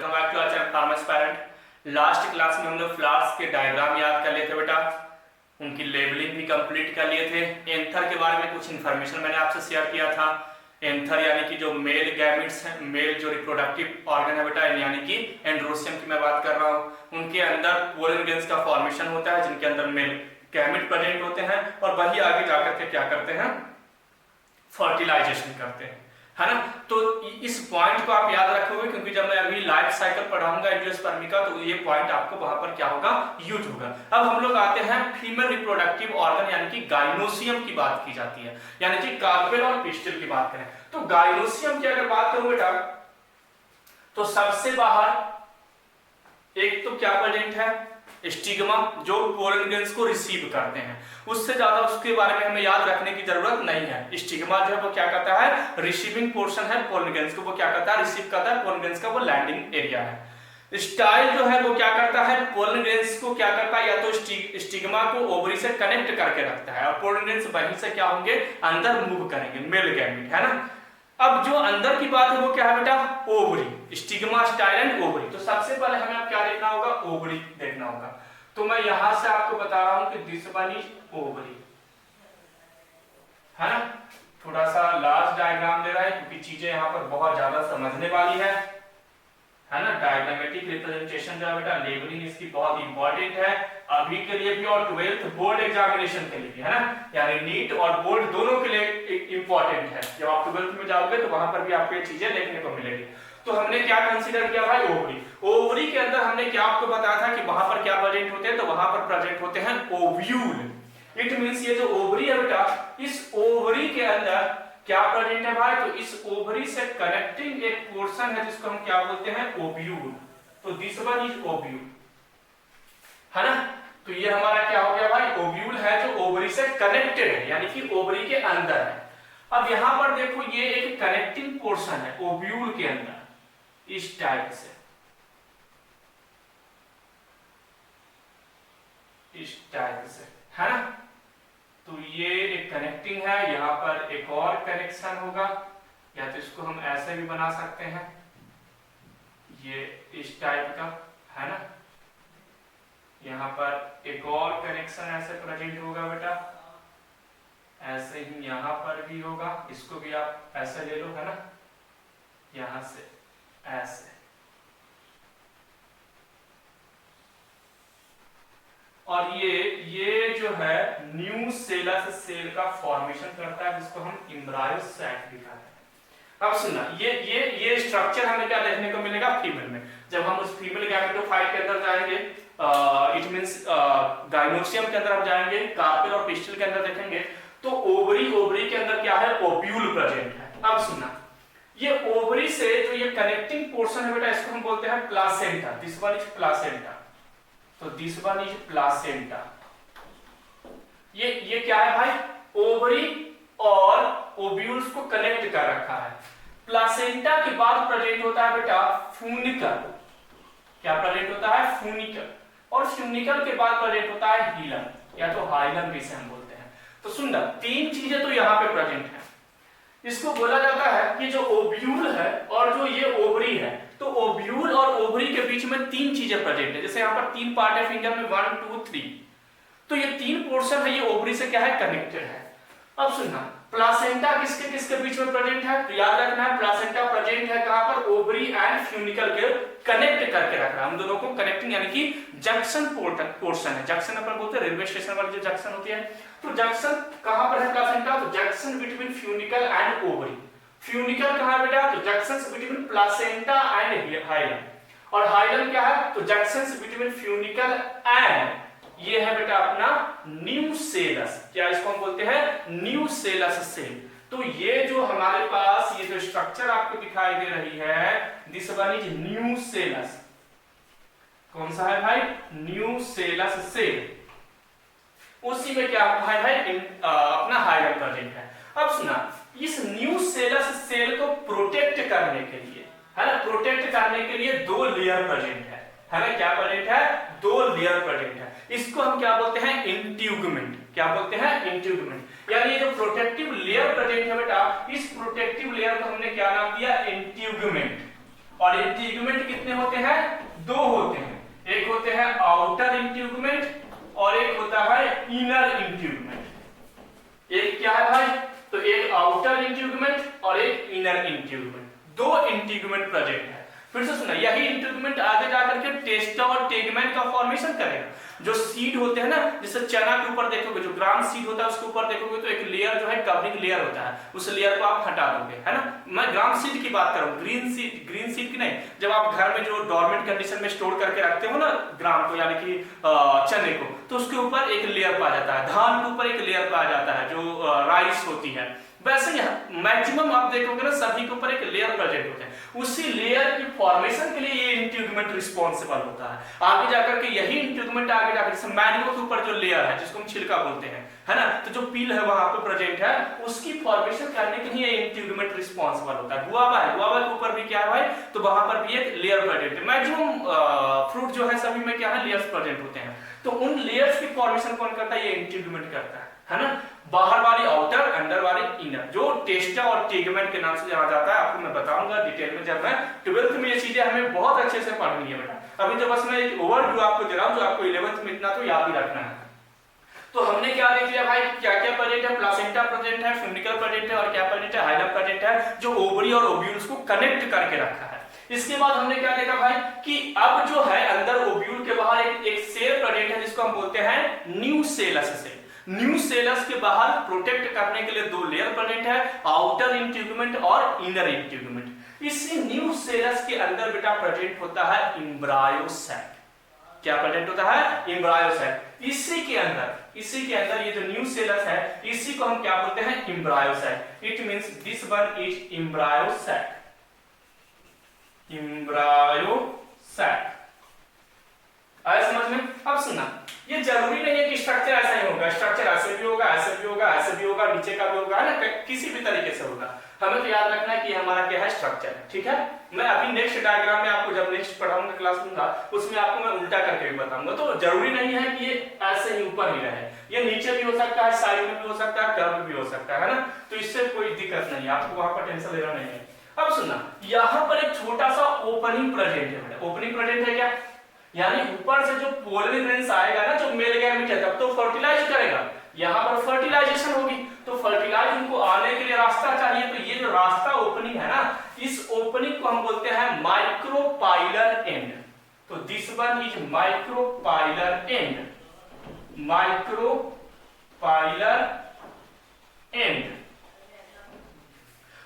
Welcome back to our channel farmers parent. Last class में हम लोग फ्लावर्स के डायग्राम याद कर लिए थे बेटा, उनकी लेबलिंग भी कंप्लीट कर लिए थे। एंथर के बारे में कुछ इन्फॉर्मेशन मैंने आपसे शेयर किया था। एंथर यानी कि जो मेल गैमेट्स हैं, मेल जो रिप्रोडक्टिव ऑर्गन है बेटा, यानी कि एंड्रोसियम की मैं बात कर रहा हूँ। उनके अंदर पोलन ग्रेन्स का फॉर्मेशन होता है जिनके अंदर मेल गैमेट प्रेजेंट होते हैं और वही आगे जाकर के क्या करते हैं, फर्टिलाइजेशन करते हैं, है ना। तो इस पॉइंट को आप याद रखोगे क्योंकि जब मैं अभी लाइफ साइकिल पढ़ाऊंगा एंजियोस्पर्मी का तो ये पॉइंट आपको वहां पर क्या होगा, यूज होगा। अब हम लोग आते हैं फीमेल रिप्रोडक्टिव ऑर्गन यानी कि गाइनोसियम की बात की जाती है, यानी कि कार्पेल और पिस्टिल की बात करें तो गाइनोसियम की अगर बात करूं बेटा तो सबसे बाहर एक तो क्या प्रेजेंट है, स्टिग्मा जो पोलन ग्रेन्स को रिसीव करते हैं। उससे ज्यादा उसके बारे में हमें याद रखने की जरूरत नहीं है। स्टिग्मा जो है वो क्या करता है, रिसीविंग पोर्शन है पोलन ग्रेन्स को, वो क्या करता है, रिसीव करता है पोलन ग्रेन्स का, वो लैंडिंग एरिया है। स्टाइल जो है वो क्या करता है, पोलन ग्रेन्स को क्या करता है, या तो स्टिग्मा को ओवरी से कनेक्ट करके रखता है और पोलन ग्रेन्स वहीं से क्या होंगे, अंदर मूव करेंगे, मेल गैमेट, है ना। अब जो अंदर की बात है वो क्या है बेटा, ovary, stigma, style and ovary. तो सबसे पहले हमें अब क्या देखना होगा, ओवरी देखना होगा। तो मैं यहां से आपको बता रहा हूं कि दिस वन इज ओवरी, है ना। थोड़ा सा लार्ज डायग्राम दे रहा है क्योंकि चीजें यहां पर बहुत ज्यादा समझने वाली है ना। डायग्रामेटिक रिप्रेजेंटेशन जो है बेटा, लेबलिंग इसकी बहुत इंपॉर्टेंट है अभी के लिए भी और 12th बोर्ड एग्जामिनेशन के लिए भी, है ना। यानी नीट और बोर्ड दोनों के लिए इंपॉर्टेंट है। जब आप 12th में जाओगे तो वहां पर भी आपको ये चीजें देखने को मिलेगी। तो हमने क्या कंसीडर किया भाई, ओवरी। ओवरी के अंदर हमने क्या आपको बताया था कि वहां पर क्या प्रेजेंट होते हैं, तो वहां पर प्रेजेंट होते हैं ओव्यूल। इट मींस ये जो ओवरी है बेटा, इस ओवरी के अंदर क्या प्रेजेंट है भाई, तो इस ओवरी से कनेक्टिंग एक पोर्शन है जिसको हम क्या बोलते हैं, ओव्यूल। तो दिस वन इज ओव्यूल, है ना। तो ये हमारा क्या हो गया भाई, ओव्यूल है जो ओवरी से कनेक्टेड है, यानी कि ओवरी के अंदर है। अब यहां पर देखो ये एक कनेक्टिंग पोर्शन है ओव्यूल के अंदर इस टाइप से, इस टाइप से, है ना। तो ये एक कनेक्टिंग है, यहां पर एक और कनेक्शन होगा, या तो इसको हम ऐसे भी बना सकते हैं, ये इस टाइप का, है ना। यहां पर एक और कनेक्शन ऐसे प्रेजेंट होगा बेटा, ऐसे ही यहां पर भी होगा, इसको भी आप ऐसे ले लो, है ना, यहां से ऐसे। और ये जो है न्यू सेलस सेल का फॉर्मेशन करता है जिसको हम एम्ब्रायो सैक भी कहते हैं। अब सुनना, ये स्ट्रक्चर हमें क्या देखने को मिलेगा फीमेल में। जब हम उस फीमेल गैमेटोफाइट के अंदर जाएंगे, इट मींस गाइनोसियम के अंदर हम जाएंगे, कार्पेल और पिस्टिल के अंदर देखेंगे तो ओवरी के अंदर क्या है, ओव्यूल प्रेजेंट है। अब सुनना, ये ओवरी से जो ये कनेक्टिंग पोर्शन है बेटा, इसको हम बोलते हैं placenta. This one is placenta, तो दिस वन इज प्लासेंटा। ये क्या है भाई, ओवरी और ओव्यूल्स को कनेक्ट कर रखा है। प्लासेंटा के बाद प्रेजेंट होता है बेटा फ्यूनिकल। क्या प्रेजेंट होता है, फ्यूनिकल। और फ्यूनिकल के बाद प्रेजेंट होता है हीलन, या तो हाइलन भी से हम बोलते हैं। तो सुन ना, तीन चीजें तो यहाँ पे प्रेजेंट है। इसको बोला जाता है कि जो ओव्यूल है और जो ये ओवरी है, तो ओव्यूल और ओवरी के बीच में तीन चीजें प्रेजेंट है। जैसे यहाँ पर तीन पार्ट है फिंगर में, 1 2 3, तो ये तीन पोर्शन है, ये ओवरी से क्या है, कनेक्टेड है। अब सुनना, प्लासेंटा किसके किसके बीच में प्रेजेंट है, तो याद रखना है प्लासेंटा प्रेजेंट है कहां पर, ओवरी एंड फ्यूनिकल के कनेक्ट करके रख रहा है। हम दोनों को कनेक्टिंग यानी कि जंक्शन पोर्शन है। जंक्शन अपन बोलते हैं रेलवे स्टेशन वाली जो जंक्शन होती है, तो जंक्शन कहां पर है प्लासेंटा, तो junction between funicle and ovary. Funicle कहां है बेटा, तो जंक्शंस बिटवीन प्लासेंटा एंड हाइलन। और हाइलन क्या है, तो जंक्शंस बिटवीन फ्यूनिकल एंड, ये है बेटा अपना न्यू सेलस। क्या इसको हम बोलते हैं, न्यू सेलस सेल। तो ये जो हमारे पास ये जो स्ट्रक्चर आपको दिखाई दे रही है, this one is new cells. कौन सा है भाई, न्यू सेलस सेल। उसी में क्या है भाई, अपना हाइलन प्रेजेंट है। अब सुना, इस न्यू सेलस सेल को प्रोटेक्ट करने के लिए, है ना, प्रोटेक्ट करने के लिए दो लेयर प्रेजेंट है ना। क्या प्रेजेंट है, दो लेयर प्रेजेंट है। इसको हम क्या बोलते हैं, इंट्यूगमेंट। क्या बोलते हैं, इंट्यूगमेंट। यानी ये जो प्रोटेक्टिव लेयर प्रेजेंट है बेटा, इस प्रोटेक्टिव लेयर को हमने क्या नाम दिया, इंट्यूगमेंट। और इंटीगुमेंट कितने होते हैं? दो होते हैं, एक होते हैं आउटर इंटीगुमेंट और एक होता है इनर इंटीगुमेंट। एक क्या है भाई? तो एक आउटर इंटीगुमेंट और एक इनर इंटीगुमेंट, दो इंटीगुमेंट प्रेजेंट है। फिर से सुना, यही इंटीगुमेंट आगे जाकर के टेस्टा और टेगमेंट का फॉर्मेशन करेगा। जो सीड होते हैं ना, जैसे चना के ऊपर देखोगे जो ग्राम सीड होता है उसके ऊपर देखोगे तो एक लेयर जो है कवरिंग लेयर होता है, उस लेयर को आप हटा दोगे, है ना। मैं ग्राम सीड की बात कर रहा हूँ, ग्रीन सीड की नहीं। जब आप घर में जो डोरमेंट कंडीशन में स्टोर करके रखते हो ना ग्राम को, यानी कि चने को, तो उसके ऊपर एक लेयर पाया जाता है। धान के ऊपर एक लेयर पाया जाता है जो राइस होती है। वैसे ही मैक्सिमम आप देखोगे ना सभी के ऊपर एक लेयर प्रेजेंट होते हैं। उसी लेयर की फॉर्मेशन के लिए ये इंटीगुमेंट रिस्पॉन्सिबल होता है। आगे जाकर के यही इंटीगुमेंट आगे जाकर जैसे मैंगो के ऊपर जो लेयर है जिसको हम छिलका बोलते हैं, है ना, तो जो पील है वहां पे प्रेजेंट है, उसकी फॉर्मेशन करने के लिए इंटीगुमेंट रिस्पॉन्सिबल होता है। गुआवा है, गुआवा के ऊपर भी क्या है भाई? तो वहां पर भी एक लेयर प्रेजेंट है। मैक्सिमम फ्रूट जो है सभी में क्या है? लेयर्स प्रेजेंट होते हैं। तो उन लेयर्स की फॉर्मेशन कौन करता है? ये इंटीगुमेंट करता है ना। बाहर वाली आउटर, अंदर वाली इनर, जो टेस्टा और टेगमेंट के नाम से जाना जाता है। आपको मैं बताऊंगा डिटेल में जब मैं 12th में। ये चीजें हमें बहुत अच्छे से पढ़नी है बेटा। अभी तो बस मैं एक ओवरव्यू आपको दे रहा हूं जो आपको 11th में इतना तो याद ही रखना है। तो हमने क्या देख लिया भाई? क्या क्या प्रेजेंट है? प्लासेंटा प्रेजेंट है, फ्यूनिकल प्रेजेंट है और क्या प्रेजेंट है? हाइलम प्रेजेंट है, जो ओवरी और ओव्यूल्स को कनेक्ट करके रखा है। इसके बाद हमने क्या देखा भाई कि अब जो है अंदर ओव्यूल के बाहर एक सेल प्रेजेंट है जिसको हम बोलते हैं न्यूसेलस सेल। न्यूसेलस के बाहर प्रोटेक्ट करने के लिए दो लेयर प्रेजेंट है, आउटर इंटीगुमेंट और इनर इंटीगुमेंट। इसी न्यूसेलस के अंदर बेटा प्रेजेंट होता है एम्ब्रायोसाइट। क्या प्रेजेंट होता है? एम्ब्रायोसाइट। इसी के अंदर ये जो न्यूसेलस है इसी को हम क्या बोलते हैं? Embryocyte. It means this one is embryocyte. Embryocyte आया समझ में? अब सुना, ये जरूरी नहीं है कि स्ट्रक्चर ऐसा ही होगा। स्ट्रक्चर ऐसे भी होगा, ऐसे भी होगा, ऐसे भी होगा, नीचे का भी होगा, है ना, किसी भी तरीके से होगा। हमें तो याद रखना है कि हमारा क्या है? स्ट्रक्चर, ठीक है। मैं अभी नेक्स्ट डायग्राम में आपको जब नेक्स्ट पढ़ाऊंगा क्लास लूंगा उसमें आपको मैं उल्टा करके भी बताऊंगा। तो जरूरी नहीं है कि ये ऐसे ही ऊपर ही रहे, ये नीचे भी हो सकता है, साइड में भी हो सकता है, कर्व भी हो सकता है ना। तो इससे कोई दिक्कत नहीं है, आपको वहां पर टेंशन लेना नहीं है। अब सुना, यहाँ पर एक छोटा सा ओपनिंग प्रेजेंट है। ओपनिंग प्रेजेंट है क्या? यानी ऊपर से जो पोलर ग्रेन्स आएगा ना, जो मेल गैमेट है, तब तो फर्टिलाइज करेगा। यहाँ पर फर्टिलाइजेशन होगी, तो फर्टिलाइज उनको आने के लिए रास्ता चाहिए। तो ये जो रास्ता ओपनिंग है ना, इस ओपनिंग को हम बोलते हैं माइक्रोपाइलर एंड। तो this one is micropylar and. Micropylar and.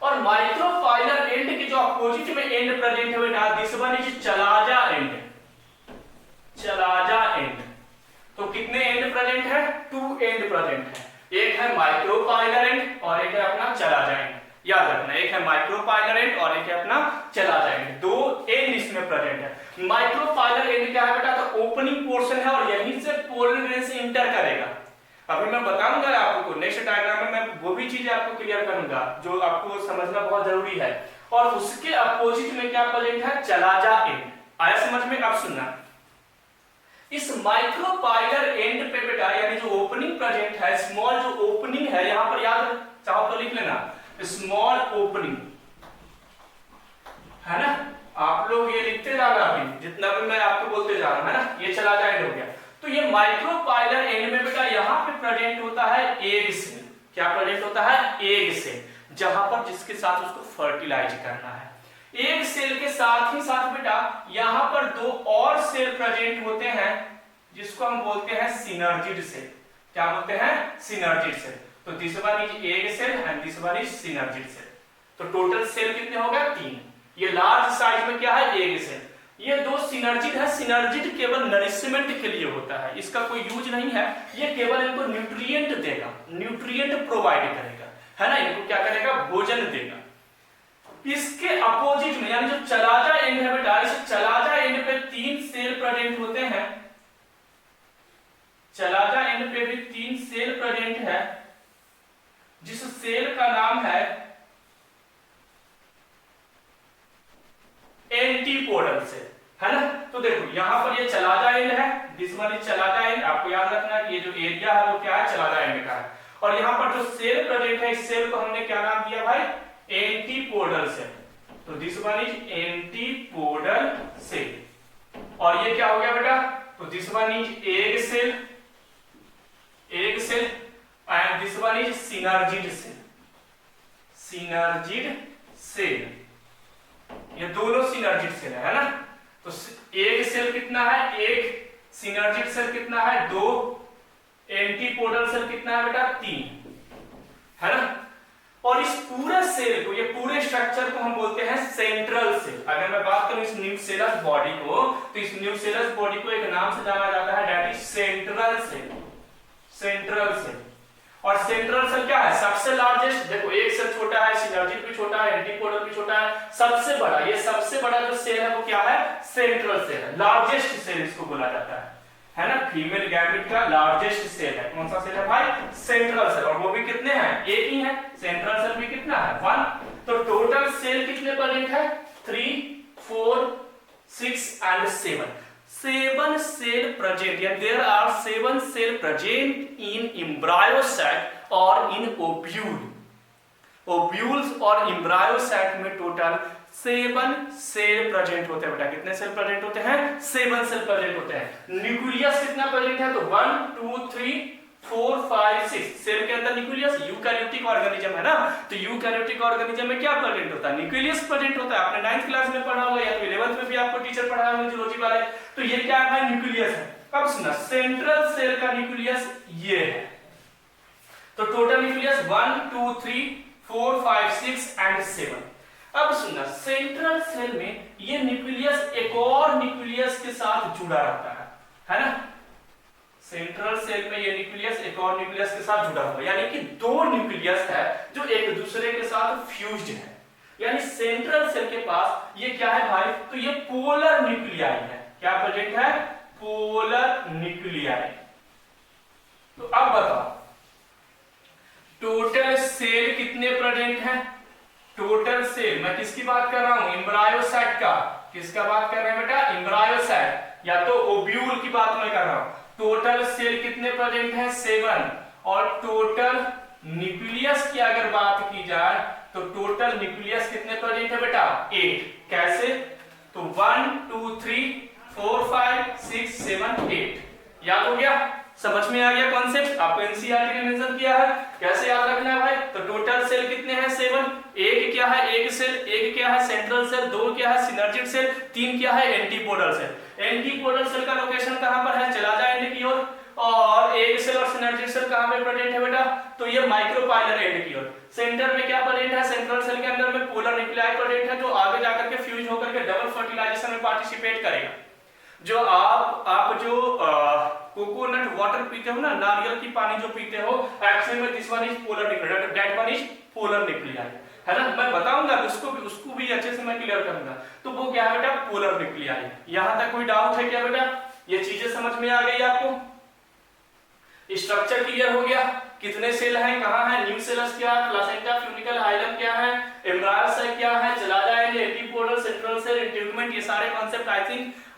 और माइक्रोपाइलर एंड के जो अपोजिट में एंड प्रेजेंट है बेटा, this one is chalaza and. Chalaza and. तो कितने एंड प्रेजेंट है? 2 एंड प्रेजेंट है। एक है माइक्रोपाइलर एंड और एक है अपना चलाजा एंड। याद रखना, एक है माइक्रोपाइलर एंड और एक है अपना चलाजा एंड। 2 एंड इसमें प्रेजेंट है। माइक्रोपाइलर एंड क्या है बेटा? तो ओपनिंग पोर्शन है और यहीं से पोलर ग्रेन से इंटर करेगा। अभी मैं बताऊंगा आपको नेक्स्ट डायग्राम में, मैं वो भी चीज आपको क्लियर करूंगा जो आपको समझना बहुत जरूरी है। और उसके अपोजिट में क्या प्रेजेंट है? Chalaza and. आया समझ में? अब सुनना, इस माइक्रोपाइलर एंड पे बेटा यानी जो ओपनिंग प्रेजेंट है, स्मॉल जो ओपनिंग है, यहां पर याद चाहो तो लिख लेना, स्मॉल ओपनिंग, है ना। आप लोग ये लिखते जाना अभी जितना भी मैं आपको बोलते जा रहा हूं, है ना। ये चला जाए हो गया। तो ये माइक्रोपाइलर एंड में बेटा यहां पे प्रेजेंट होता है एग सेल। क्या प्रेजेंट होता है? एग सेल, जहां पर जिसके साथ उसको फर्टिलाइज करना है। एक सेल के साथ ही साथ बेटा यहां पर 2 और सेल प्रेजेंट होते हैं जिसको हम बोलते हैं सिनर्जिड सेल। क्या बोलते हैं? Synergid cell. तो this one is egg cell and this one is synergid cell. तो टोटल सेल कितने हो गए? 3। ये लार्ज साइज में क्या है? Egg cell. ये 2 सिनर्जिड है। सिनर्जिड केवल नरिशमेंट के लिए होता है, इसका कोई यूज नहीं है। ये केवल इनको न्यूट्रिएंट देगा, न्यूट्रिएंट प्रोवाइड करेगा, है ना। इनको क्या करेगा? भोजन देगा। इसके अपोजिट में यानी जो चलाजा एंड है बेटा, इस चलाजा एंड पे 3 सेल प्रेजेंट होते हैं। चलाजा एंड पे भी 3 सेल प्रेजेंट है, जिस सेल का नाम है एंटीपोडल सेल, है ना। तो देखो यहां पर ये चलाजा एंड है, this one is chalaza and. आपको याद रखना कि ये जो एरिया है वो क्या है? चलाजा एंड का है। और यहां पर जो सेल प्रेजेंट है, इस सेल को हमने क्या नाम दिया भाई? Antipodal cell. तो this one is antipodal cell. और ये क्या हो गया बेटा, तो this one is egg cell, egg cell, and this one is synergid cell, synergid cell. ये दोनों सिनर्जिड सेल है ना। तो एग सेल कितना है, एक, सिनर्जिड सेल कितना है, 2, एंटीपोडल सेल कितना है बेटा, 3, है ना। और इस पूरे सेल को, ये पूरे स्ट्रक्चर को हम बोलते हैं सेंट्रल सेल। अगर मैं बात करूं इस न्यूक्लियस बॉडी को, तो इस न्यूक्लियस बॉडी को एक नाम से जाना जाता है, that is central cell, central cell. और सेंट्रल सेल क्या है, सबसे लार्जेस्ट, देखो एक सेल छोटा है, सिनर्जिड भी छोटा है, एंटीपोडल भी छोटा है, सबसे बड़ा, ये सबसे बड़ा जो सेल है वो क्या है, सेंट्रल सेल है, लार्जेस्ट सेल इसको बोला जाता है ना। फीमेल गैमेट का लार्जेस्ट सेल है, कौन सा सेल है भाई, सेंट्रल सेल। और वो भी कितने हैं, एक ही है, सेंट्रल सेल भी कितना है, 1। तो टोटल सेल कितने प्रेजेंट है, 3, 4, 6 and 7। 7 cell present, and there are 7 cell present in embryo sac or in ovule. Ovules और embryo sac में टोटल 7 सेल प्रेजेंट होते हैं बेटा। कितने सेल प्रेजेंट होते हैं, 7 सेल प्रेजेंट होते हैं। न्यूक्लियस कितना प्रेजेंट है, तो 1, 2, 3, 4, 5, 6 सेल के अंदर न्यूक्लियस। यूकैरियोटिक ऑर्गेनिज्म है ना, तो यूकैरियोटिक ऑर्गेनिज्म में क्या प्रेजेंट होता है, न्यूक्लियस प्रेजेंट होता है। आपने 9th क्लास में पढ़ा होगा या तो 11th में भी आपको टीचर पढ़ाया होगा जूलॉजी वाले। तो ये क्या है भाई, न्यूक्लियस है। अब सुना, सेंट्रल सेल का न्यूक्लियस ये है। तो टोटल न्यूक्लियस 1, 2, 3, 4, 5, 6 एंड 7। अब सुनना, सेंट्रल सेल में ये न्यूक्लियस एक और न्यूक्लियस के साथ जुड़ा रहता है ना। सेंट्रल सेल में ये न्यूक्लियस एक और न्यूक्लियस के साथ जुड़ा हुआ है, यानी कि 2 न्यूक्लियस है जो एक दूसरे के साथ फ्यूज्ड है। यानी सेंट्रल सेल के पास ये क्या है भाई, तो ये पोलर न्यूक्लियाई है। क्या प्रेजेंट है, पोलर न्यूक्लियाई। तो अब बताओ टोटल सेल कितने प्रेजेंट हैं, टोटल सेल, मैं किसकी बात कर रहा हूं, एम्ब्रायो साइट का। किसका बात कर रहे हैं बेटा, एम्ब्रायो साइट या तो ओव्यूल की बात मैं कर रहा हूं। टोटल सेल कितने प्रेजेंट हैं, 7। और टोटल न्यूक्लियस की अगर बात की जाए तो टोटल न्यूक्लियस कितने प्रेजेंट है बेटा, 8। कैसे, तो 1, 2, 3, 4, 5, 6, 7, 8। याद हो गया, समझ में आ गया कॉन्सेप्ट। आपको एनसीईआरटी ने मेंशन किया है, कैसे याद रखना है भाई। तो टोटल सेल कितने हैं, 7। एक क्या है, एक सेल, एक क्या है सेंट्रल सेल, 2 क्या है सिनर्जिड सेल, 3 क्या है एंटीपोडल सेल। एंटीपोडल सेल का लोकेशन कहां पर है, चला जाए एंड की ओर। और एक सेल और सिनर्जिड सेल कहां पे प्रेजेंट है बेटा, तो ये माइक्रोपाइलर एंड की ओर। सेंटर में क्या प्रेजेंट है, सेंट्रल सेल के अंदर में पोलर न्यूक्लियाई प्रेजेंट है, जो आगे जाकर के फ्यूज होकर के डबल फर्टिलाइजेशन में पार्टिसिपेट करेगा। जो आप जो कोकोनट वाटर पीते हो ना, नारियल की पानी जो पीते हो, एक्चुअली में this one is polar nuclei, that one is polar nuclei, है ना। मैं बताऊंगा उसको भी अच्छे से मैं क्लियर करूंगा। तो वो क्या है बेटा, पोलर न्यूक्लियाई। यहां तक कोई डाउट है क्या बेटा, ये चीजें समझ में आ गई आपको, स्ट्रक्चर क्लियर हो गया। कितने सेल हैं, कहां है, न्यूक्लियस क्या है, प्लासेंटा, फ्यूनिकल, हाइलम क्या है, एम्ब्रायो साइट क्या है, चला जाएंगे एंटीपोडल, सेंट्रल सेल, इंटीग्यूमेंट, ये सारे कॉन्सेप्ट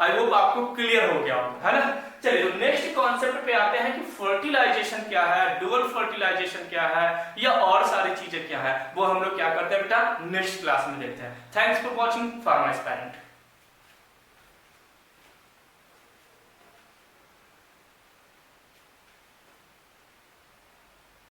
आई होप आपको क्लियर हो गया होगा, है ना। चलिए तो नेक्स्ट कॉन्सेप्ट पे आते हैं कि फर्टिलाइजेशन क्या है, डुअल फर्टिलाइजेशन क्या है, या और सारी चीजें क्या है, वो हम लोग क्या करते हैं बेटा नेक्स्ट क्लास में देखते हैं। Thanks for watching pharma aspirant.